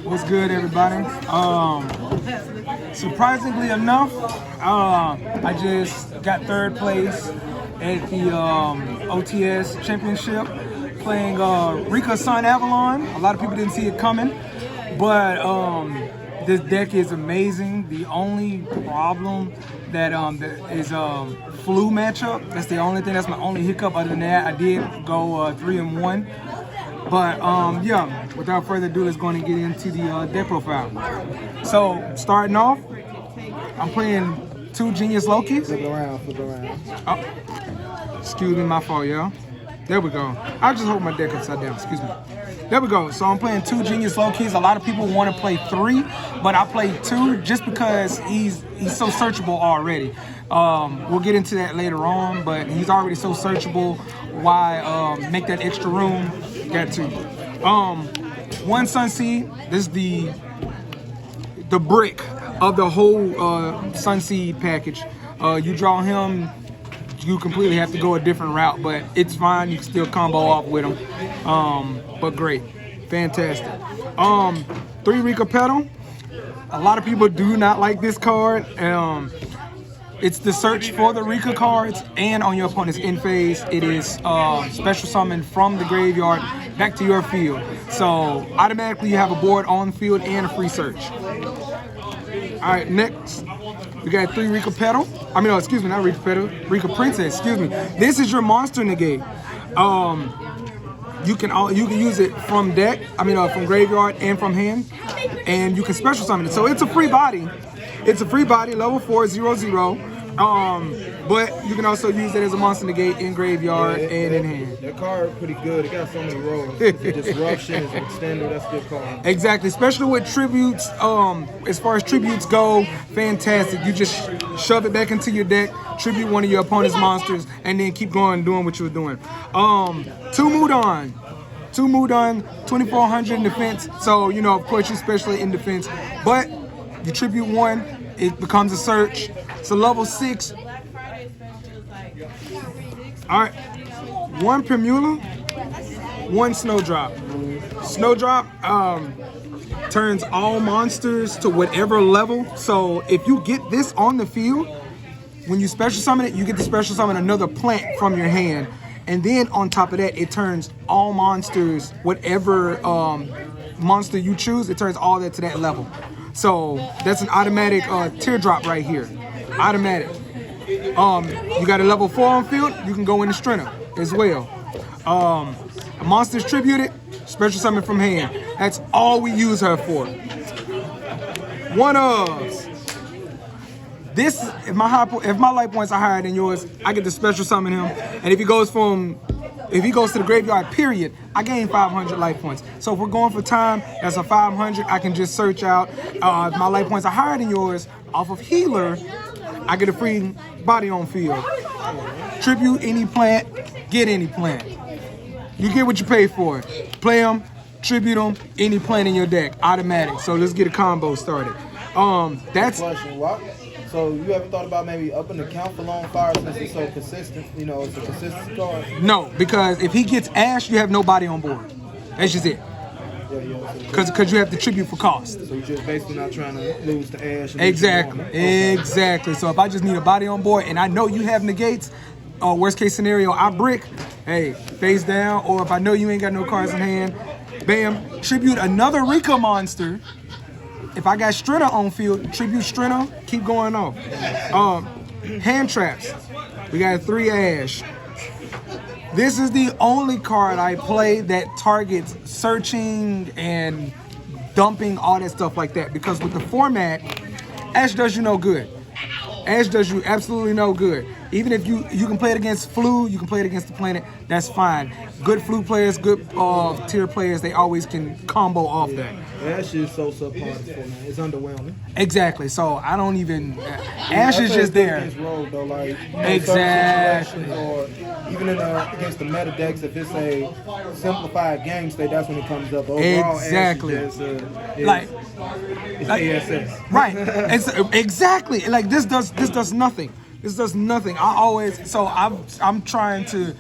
What's good, everybody? Surprisingly enough, I just got third place at the OTS Championship playing Rikka Sunavalon. A lot of people didn't see it coming, but this deck is amazing. The only problem that is flu matchup. That's the only thing. That's my only hiccup. Other than that, I did go 3-1. But yeah, without further ado, let's go and get into the deck profile. So starting off, I'm playing 2 Genius Lokis. Flip around. Oh, excuse me, my fault, y'all. There we go. I just hold my deck upside down. Excuse me. There we go. So I'm playing 2 Genius Lokis. A lot of people want to play 3, but I play 2 just because he's so searchable already. We'll get into that later on, but he's already so searchable. Why make that extra room? Got to. 1 Sunseed. This is the brick of the whole Sunseed package. You draw him, you completely have to go a different route, but it's fine. You can still combo off with him. But great, fantastic. 3 Rikka Petal. A lot of people do not like this card. It's the search for the Rikka cards, and on your opponent's end phase, it is special summon from the graveyard back to your field. So automatically you have a board on the field and a free search. All right, next we got 3 Rikka Petal. I mean, no, excuse me, not Rikka Petal, Rikka Princess. Excuse me. This is your monster negate. You can use it from deck. I mean, from graveyard and from hand, and you can special summon it. So it's a free body. It's a free body, level 4/0/0. But you can also use it as a monster negate in graveyard and in hand. That card pretty good. It got so many roles. It's a disruption, it's an extender. That's a good card. Exactly, especially with tributes. As far as tributes go, fantastic. You just shove it back into your deck, tribute one of your opponent's monsters, and then keep going doing what you were doing. 2 Mudon. 2 Mudon, 2400 in defense. So, you know, of course, you specially in defense. But you tribute 1, it becomes a search. It's a level 6. All right, 1 Primula, 1 Snowdrop. Snowdrop turns all monsters to whatever level. So if you get this on the field, when you special summon it, you get to special summon another plant from your hand. And then on top of that, it turns all monsters, whatever monster you choose, it turns all that to that level. So that's an automatic teardrop right here. Automatic. You got a level 4 on field, you can go into Strenna as well. A monster's tributed, special summon from hand. That's all we use her for. One of this, if my life points are higher than yours, I get to special summon him. And if he goes to the graveyard, period, I gain 500 life points. So if we're going for time, that's a 500. I can just search out. If my life points are higher than yours, off of healer, I get a free body on field. Tribute any plant, get any plant. You get what you pay for. Play them, tribute them, any plant in your deck, automatic. So let's get a combo started. That's. So you ever thought about maybe upping the count for Lone Fire since it's so consistent? You know, it's a consistent card. No, because if he gets Ash, you have no body on board. That's just it. Because you have to tribute for cost. So you're just basically not trying to lose to Ash. Exactly. So if I just need a body on board and I know you have negates, worst case scenario, I brick, hey, face down. Or if I know you ain't got no cards in hand, bam, tribute another Rikka monster. If I got Strenna on field, tribute Strenna, keep going off. Hand traps. We got 3 Ash. This is the only card I play that targets searching and dumping, all that stuff like that. Because with the format, Ash does you no good. Ash does you absolutely no good. Even if you can play it against Flu, you can play it against the planet, that's fine. Good Flu players, good tier players, they always can combo off that. Ash is so subpar this format. It's underwhelming. Exactly. So I don't even. Ash is just there. Rogue, though, like, exactly. Or even against the meta decks, if it's a simplified game state, that's when it comes up. Overall, exactly. Ash is it's ASS. Right. It's, exactly. Like this does nothing. This does nothing. I'm trying to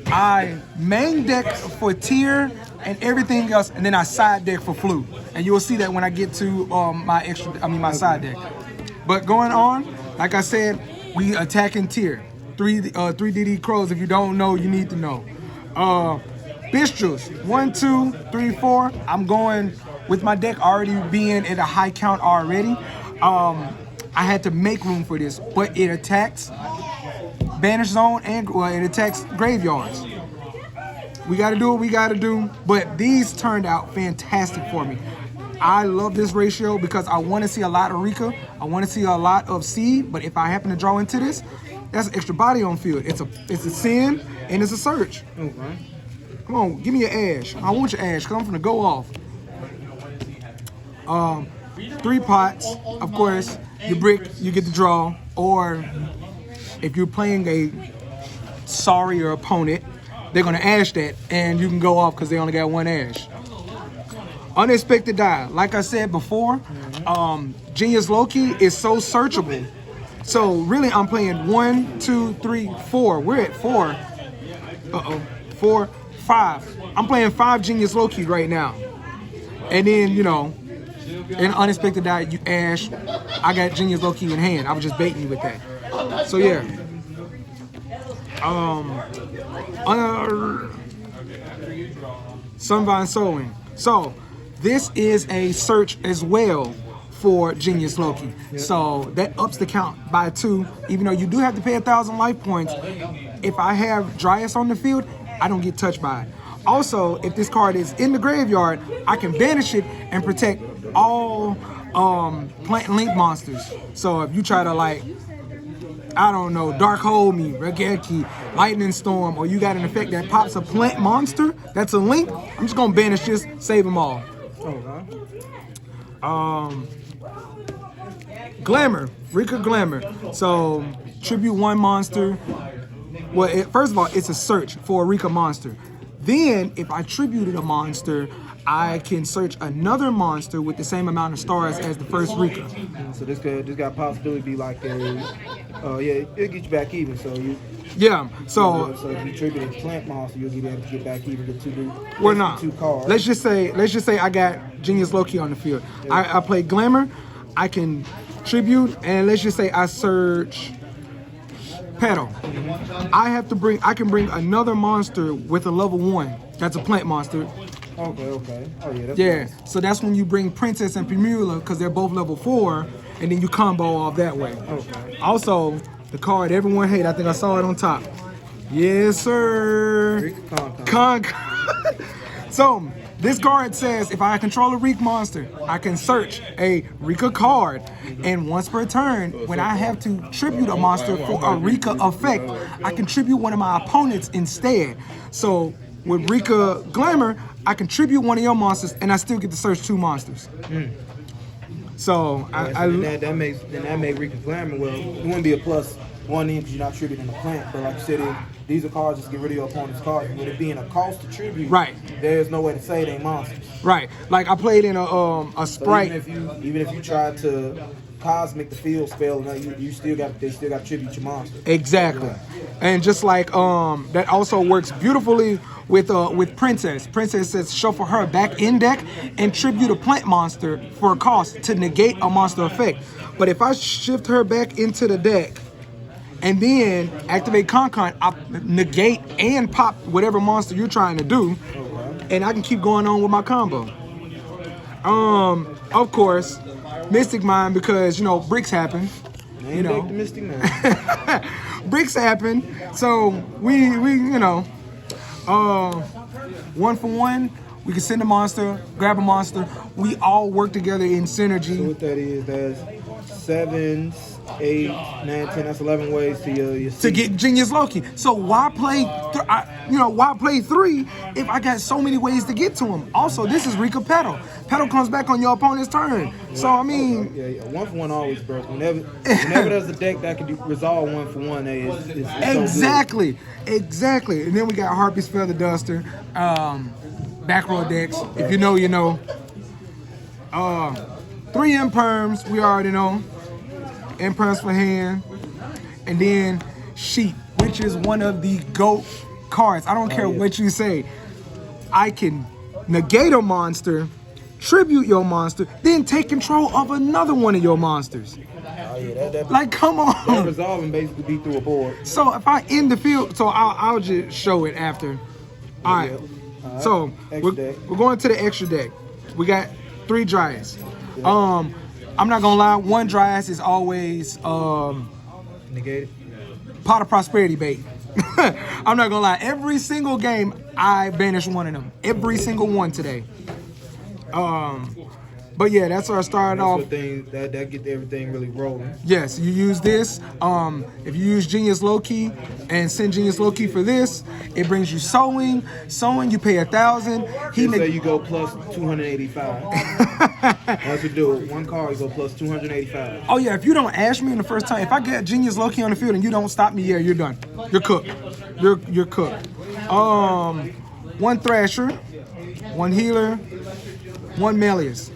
I main deck for tier and everything else, and then I side deck for flute. And you'll see that when I get to my side deck. But going on, like I said, we attacking tier. 3 DD crows. If you don't know, you need to know. Bistrels, 1, 2, 3, 4. I'm going with my deck already being at a high count already. I had to make room for this, but it attacks Banish Zone and it attacks graveyards. We got to do what we got to do, but these turned out fantastic for me. I love this ratio because I want to see a lot of Rikka. I want to see a lot of Seed, but if I happen to draw into this, that's an extra body on field. It's a Sin and it's a Search. Okay. Come on, give me your Ash. I want your Ash because I'm going to go off. 3 pots, of course. You brick, you get the draw, or if you're playing a sorrier opponent, they're gonna ash that, and you can go off because they only got 1 ash. Unexpected die. Like I said before, Genius Loki is so searchable. So really, I'm playing 1, 2, 3, 4. We're at 4. 4, 5. I'm playing 5 Genius Loki right now, and then in unexpected die, you ash. I got Genius Loki in hand. I was just baiting you with that. So yeah. Sunvine Sowing. So this is a search as well for Genius Loki. So that ups the count by 2. Even though you do have to pay 1,000 life points, if I have Dryas on the field, I don't get touched by it. Also, if this card is in the graveyard, I can banish it and protect all plant link monsters. So if you try to I don't know, Dark Hold Me, Regeki, Lightning Storm, or you got an effect that pops a plant monster that's a link, I'm just gonna banish this, save them all. Glamour, Rikka Glamour. So tribute 1 monster. Well, first of all, it's a search for a Rikka monster. Then, if I tributed a monster, I can search another monster with the same amount of stars as the first Rikka. So this got possibility to be like it'll get you back even. So you. Yeah. So if you tribute a plant monster, you'll be able to get back even with 2 cards. Let's just say I got Genius Loki on the field. Yeah. I play Glamour. I can tribute, and let's just say I search Petal. I can bring another monster with a level 1. That's a plant monster. Okay. Oh yeah. That's nice. So that's when you bring Princess and Primula because they're both level 4, and then you combo off that way. Okay. Also, the card everyone hates. I think I saw it on top. Yes, sir. Con. So this card says if I control a Rikka monster, I can search a Rikka card, and once per turn, when I have to tribute a monster for a Rikka effect, I can tribute one of my opponents instead. So with Rikka Glamour, I can tribute one of your monsters, and I still get to search 2 monsters. So that makes Rikka Glamour. Well, it wouldn't be a +1 because you're not tributing a plant, but like you said, these are cards just get rid of your opponent's cards. With it being a cost to tribute, right? There's no way to say they monsters. Right. Like I played in a sprite. So even if you tried to cosmic the field spell, they still got to tribute your monster. Exactly. And just like that also works beautifully with Princess. Princess says shuffle her back in deck and tribute a plant monster for a cost to negate a monster effect. But if I shift her back into the deck and then activate Con, I negate and pop whatever monster you're trying to do, and I can keep going on with my combo. Of course, Mystic Mind, because bricks happen. The Mystic Mind. Bricks happen, so we 1 for 1. We can send a monster, grab a monster. We all work together in synergy. So what that is, that's 7, 8, 9, 10. That's 11 ways to get Genius Loki. So why play? Why play 3 if I got so many ways to get to him? Also, this is Rikka Petal. Petal comes back on your opponent's turn. So I mean, 1 for 1 always bursts. Whenever there's a deck that can resolve 1 for 1, it's exactly. And then we got Harpy's Feather Duster, back row decks. If you know, you know. 3 Imperms, we already know. Imperms for hand, and then Sheep, which is one of the GOAT cards. I don't care what you say. I can negate a monster, tribute your monster, then take control of another one of your monsters. Oh yeah, that Like, come on. that resolving basically be through a board. So if I end the field, so I'll just show it after. All right. So we're going to the extra deck. We got 3 Dryads. I'm not gonna lie, 1 Dryad is always Negated. pot of prosperity bait. I'm not gonna lie. Every single game, I banished one of them. Every single one today. But yeah, that's our start off. That get everything really rolling. Yes, you use this. If you use Genius Low-Key and send Genius Low-Key for this, it brings you sewing. Sewing, you pay 1,000. Say you go plus 285. That's what do it. 1 card, you go plus 285. Oh yeah, if you don't ash me in the first time, if I get Genius Low-Key on the field and you don't stop me, yeah, you're done. You're cooked. You're cooked. 1 Thrasher, 1 Healer, 1 Melius.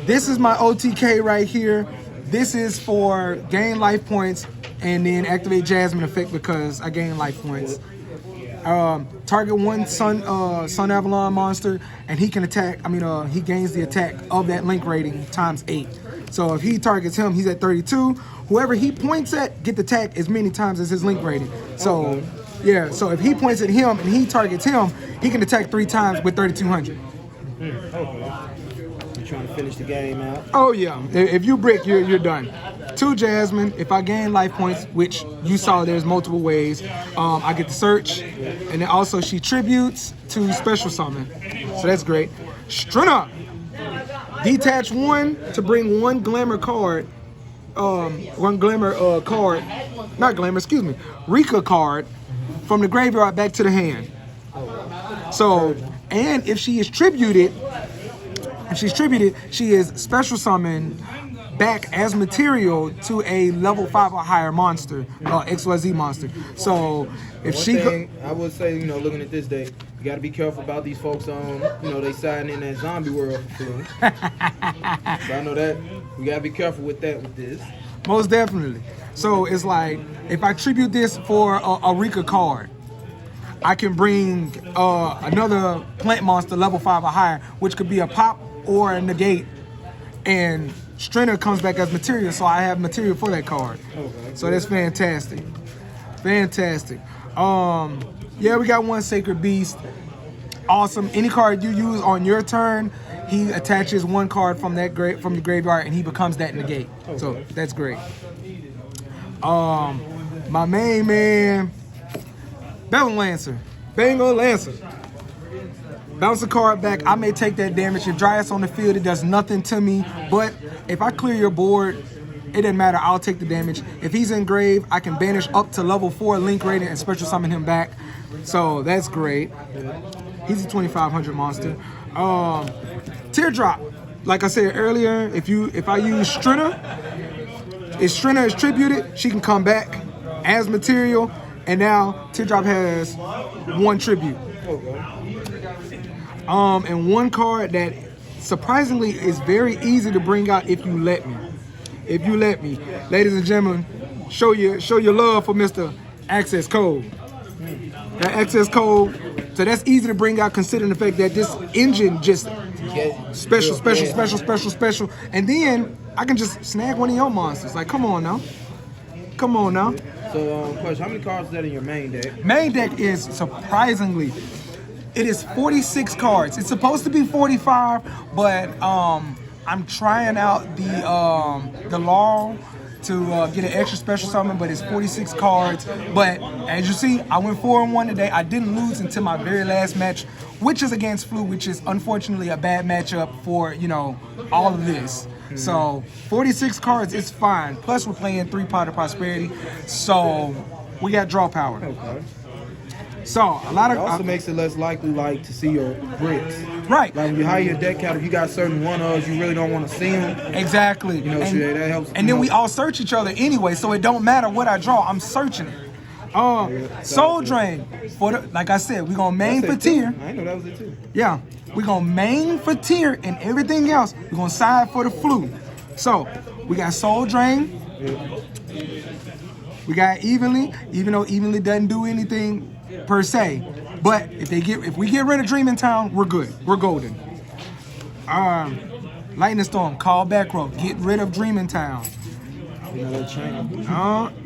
This is my OTK right here. This is for gain life points and then activate Jasmine effect because I gain life points. Target 1 Sun Avalon monster and he can attack. He gains the attack of that link rating times 8. So if he targets him, he's at 32. Whoever he points at, get the attack as many times as his link rating. So yeah, so if he points at him and he targets him, he can attack 3 times with 3,200. You're trying to finish the game out. Oh yeah, if you brick, you're done. 2 Jasmine. If I gain life points, which you saw, there's multiple ways. I get the search, and then also she tributes to special summon, so that's great. Strinna. Detach 1 to bring 1 glamour card. 1 glamour card, not glamour. Excuse me, Rikka card from the graveyard back to the hand. So, and if she is tributed, she is special summoned back as material to a level 5 or higher monster, XYZ monster. So if I would say, looking at this deck, you got to be careful about these folks they siding in that zombie world for food. So I know that we got to be careful with that with this. Most definitely. So it's like if I tribute this for a Rikka card, I can bring another plant monster level 5 or higher, which could be a pop or a negate, and Strinna comes back as material, so I have material for that card. Okay, so that's fantastic. Fantastic. Yeah, we got 1 Sacred Beast. Awesome. Any card you use on your turn, he attaches 1 card from the graveyard and he becomes that negate. Okay. So that's great. My main man, Battle Lancer. Bango Lancer. Bounce a card back. I may take that damage. If Dryad's on the field, it does nothing to me. But if I clear your board, it doesn't matter. I'll take the damage. If he's engraved, I can banish up to level 4 link rating and special summon him back. So that's great. He's a 2,500 monster. Teardrop. Like I said earlier, if I use Strinna, if Strinna is tributed, she can come back as material. And now Teardrop has 1 tribute. And 1 card that surprisingly is very easy to bring out if you let me. If you let me. Ladies and gentlemen, show your love for Mr. Access Code. That access code, so that's easy to bring out considering the fact that this engine just special. And then I can just snag one of your monsters. Like, come on now. Come on now. So, question, how many cards is that in your main deck? Main deck is surprisingly, it is 46 cards. It's supposed to be 45, but I'm trying out the law to get an extra special summon, but it's 46 cards. But as you see, I went 4-1 today. I didn't lose until my very last match, which is against Flu, which is unfortunately a bad matchup for, all of this. So 46 cards is fine. Plus we're playing 3 Pot of Prosperity, so we got draw power. Okay. So a lot of it also makes it less likely to see your bricks. Right. Like when you hire your deck out, if you got certain 1-ofs, you really don't want to see them. Exactly. So that helps. And then we all search each other anyway, so it don't matter what I draw. I'm searching it. Soul Drain. Like I said, we're gonna main for tier. I know that was it too. Yeah. We're gonna main for tier and everything else. We're gonna side for the Flu. So we got Soul Drain. We got evenly, even though evenly doesn't do anything per se. But if we get rid of Dream in Town, we're good. We're golden. Lightning Storm, call back row. Get rid of Dream in Town.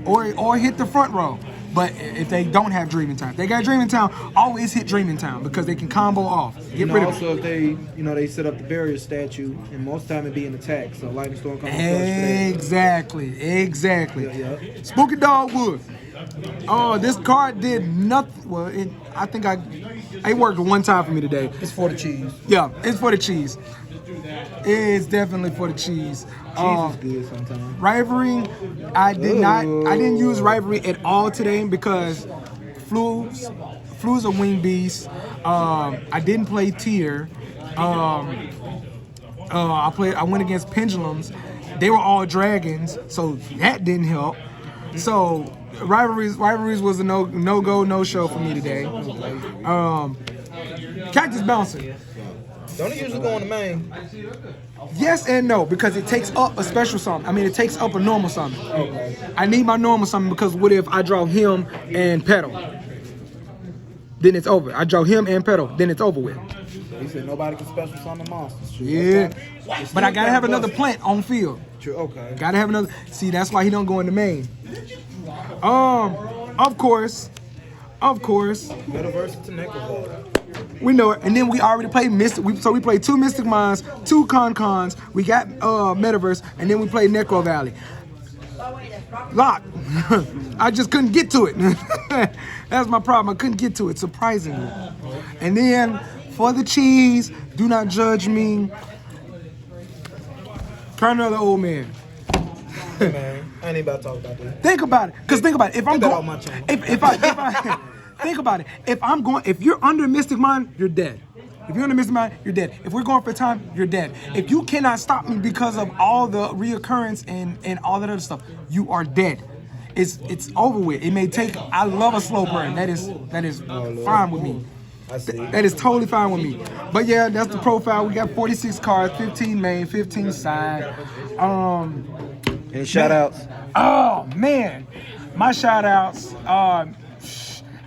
Or hit the front row. But if they don't have Dream in Town, if they got Dream in Town, always hit Dream in Town because they can combo off. Get rid of also, if they set up the barrier statue, and most of the time it be an attack, so Lightning Storm comes clutch for that. Exactly. Yeah. Spooky Dogwood. Oh, this card did nothing. Well, it worked one time for me today. It's for the cheese. Yeah, it's for the cheese. It's definitely for the cheese. Cheese is good sometimes. Rivalry, I didn't use rivalry at all today because Flu's a wing beast. I didn't play tier. I went against pendulums. They were all dragons, so that didn't help. So rivalries was a no go, no show for me today. Cactus Bouncer. Don't it usually go on the main? Yes and no, because it takes up a special summon. I mean, it takes up a normal summon. Okay. I need my normal summon because what if I draw him and Petal? Then it's over. I draw him and Petal, then it's over with. He said nobody can special summon monsters. True. Yeah, but I gotta have another plant on field. True. Okay. Gotta have another. See, that's why he don't go in the main. Of course. Metaverse to Necroval. We know it, and then we already played Mystic. So we played 2 Mystic Minds, 2 Con-Cons. We got Metaverse, and then we played Necro Valley. Lock. I just couldn't get to it. That's my problem. I couldn't get to it, surprisingly. And then for the cheese, do not judge me. Try another old man. Hey man, I ain't about to talk about that. Think about it, cause think about it. If I'm Get that going, off my channel. if I think about it. If you're under Mystic Mind, you're dead. If you're under Mystic Mind, you're dead. If we're going for time, you're dead. If you cannot stop me because of all the reoccurrence and all that other stuff, you are dead. It's over with. It may take. I love a slow burn. That is fine with me. I see. That is totally fine with me. But yeah, that's the profile. We got 46 cards, 15 main, 15 side. Any shout outs? Oh man, my shout outs.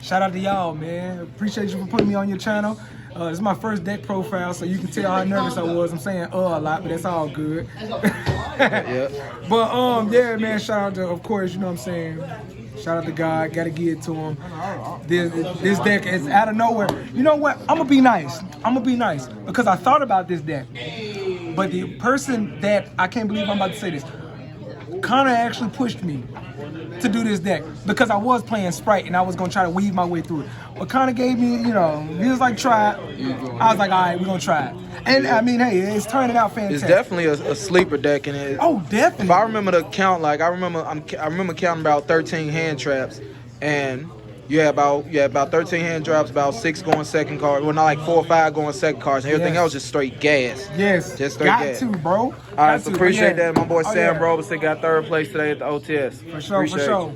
Shout out to y'all, man. Appreciate you for putting me on your channel. This is my first deck profile, so you can tell how nervous I was. I'm saying a lot, but that's all good. Yeah. But yeah, man. Shout out to, of course, you know what I'm saying. Shout out to God. Gotta give it to him. This deck is out of nowhere. You know what? I'm gonna be nice. Because I thought about this deck, but the person that I can't believe I'm about to say this, Connor actually pushed me to do this deck because I was playing Sprite and I was gonna try to weave my way through it. But Connor gave me, he was like, try it. I was like, all right, we're gonna try it. And I mean, hey, it's turning out fantastic. It's definitely a sleeper deck, and it. Oh, definitely. If I remember the count, I remember counting about 13 hand traps, and you had about 13 hand drops, about 6 going second card. Well, not like 4 or 5 going second cards, and everything else just straight gas. Yes, just straight got gas. to, bro. All right, so appreciate that. My boy Sam Roberson Roberson got 3rd place today at the OTS. For sure.